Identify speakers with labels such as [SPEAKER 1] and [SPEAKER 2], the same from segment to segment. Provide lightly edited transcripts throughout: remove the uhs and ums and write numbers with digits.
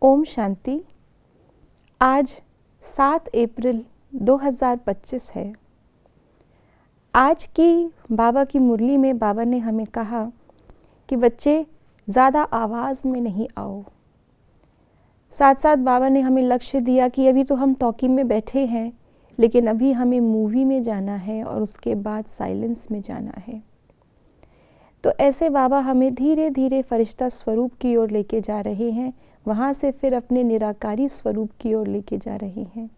[SPEAKER 1] ओम शांति। आज 7 अप्रैल 2025 है। आज की बाबा की मुरली में बाबा ने हमें कहा कि बच्चे ज़्यादा आवाज़ में नहीं आओ। साथ साथ बाबा ने हमें लक्ष्य दिया कि अभी तो हम टॉकी में बैठे हैं, लेकिन अभी हमें मूवी में जाना है और उसके बाद साइलेंस में जाना है। तो ऐसे बाबा हमें धीरे धीरे फरिश्ता स्वरूप की ओर लेके जा रहे हैं, वहाँ से फिर अपने निराकारी स्वरूप की ओर लेके जा रहे हैं।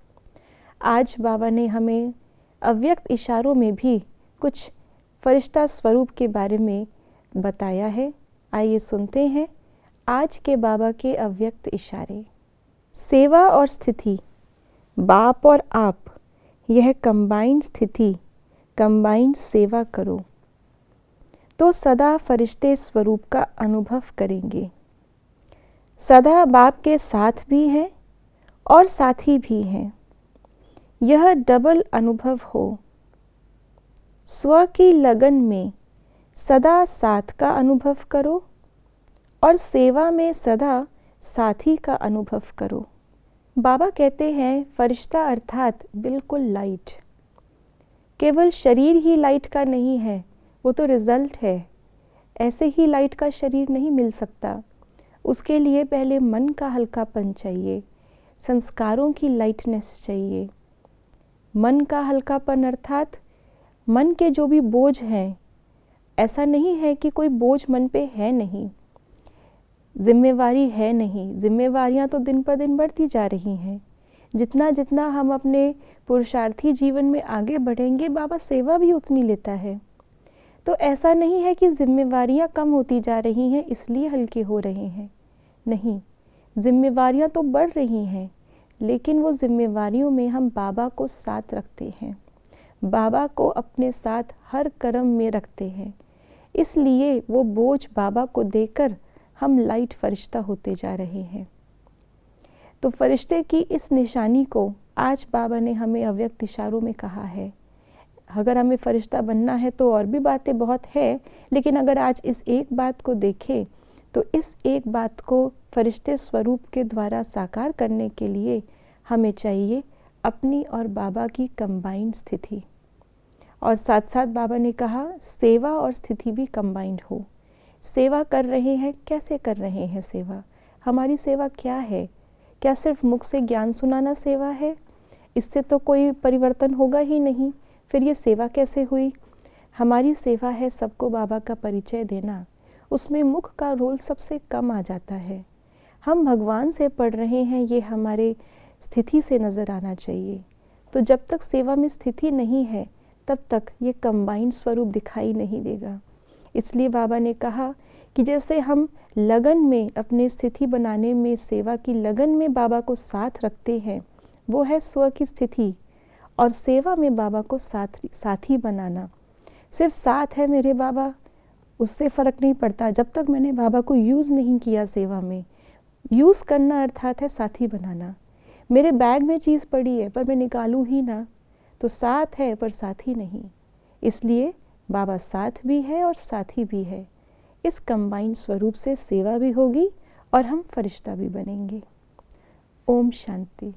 [SPEAKER 1] आज बाबा ने हमें अव्यक्त इशारों में भी कुछ फरिश्ता स्वरूप के बारे में बताया है। आइए सुनते हैं आज के बाबा के अव्यक्त इशारे। सेवा और स्थिति, बाप और आप, यह कंबाइंड स्थिति, कंबाइंड सेवा करो तो सदा फरिश्ते स्वरूप का अनुभव करेंगे। सदा बाप के साथ भी हैं और साथी भी हैं। यह डबल अनुभव हो। स्व की लगन में सदा साथ का अनुभव करो और सेवा में सदा साथी का अनुभव करो। बाबा कहते हैं फरिश्ता अर्थात बिल्कुल लाइट। केवल शरीर ही लाइट का नहीं है, वो तो रिजल्ट है। ऐसे ही लाइट का शरीर नहीं मिल सकता। उसके लिए पहले मन का हल्कापन चाहिए, संस्कारों की लाइटनेस चाहिए। मन का हल्कापन अर्थात मन के जो भी बोझ हैं, ऐसा नहीं है कि कोई बोझ मन पे है नहीं, जिम्मेवारी है नहीं। जिम्मेवारियां तो दिन पर दिन बढ़ती जा रही हैं। जितना जितना हम अपने पुरुषार्थी जीवन में आगे बढ़ेंगे, बाबा सेवा भी उतनी लेता है। तो ऐसा नहीं है कि जिम्मेवारियां कम होती जा रही हैं इसलिए हल्के हो रहे हैं। नहीं, जिम्मेवारियां तो बढ़ रही हैं, लेकिन वो जिम्मेवारियों में हम बाबा को साथ रखते हैं, बाबा को अपने साथ हर कर्म में रखते हैं। इसलिए वो बोझ बाबा को देकर हम लाइट फरिश्ता होते जा रहे हैं। तो फरिश्ते की इस निशानी को आज बाबा ने हमें अव्यक्त इशारों में कहा है। अगर हमें फरिश्ता बनना है तो और भी बातें बहुत है, लेकिन अगर आज इस एक बात को देखें तो इस एक बात को फरिश्ते स्वरूप के द्वारा साकार करने के लिए हमें चाहिए अपनी और बाबा की कंबाइंड स्थिति। और साथ साथ बाबा ने कहा सेवा और स्थिति भी कंबाइंड हो। सेवा कर रहे हैं, कैसे कर रहे हैं सेवा? हमारी सेवा क्या है? क्या सिर्फ मुख से ज्ञान सुनाना सेवा है? इससे तो कोई परिवर्तन होगा ही नहीं। फिर ये सेवा कैसे हुई? हमारी सेवा है सबको बाबा का परिचय देना। उसमें मुख का रोल सबसे कम आ जाता है। हम भगवान से पढ़ रहे हैं, ये हमारे स्थिति से नज़र आना चाहिए। तो जब तक सेवा में स्थिति नहीं है, तब तक ये कंबाइंड स्वरूप दिखाई नहीं देगा। इसलिए बाबा ने कहा कि जैसे हम लगन में अपनी स्थिति बनाने में, सेवा की लगन में बाबा को साथ रखते हैं, वो है स्व की स्थिति। और सेवा में बाबा को साथी बनाना। सिर्फ साथ है मेरे बाबा, उससे फ़र्क नहीं पड़ता जब तक मैंने बाबा को यूज़ नहीं किया सेवा में। यूज़ करना अर्थात है साथी बनाना। मेरे बैग में चीज़ पड़ी है पर मैं निकालूँ ही ना, तो साथ है पर साथी नहीं। इसलिए बाबा साथ भी है और साथी भी है। इस कंबाइंड स्वरूप से सेवा भी होगी और हम फरिश्ता भी बनेंगे। ओम शांति।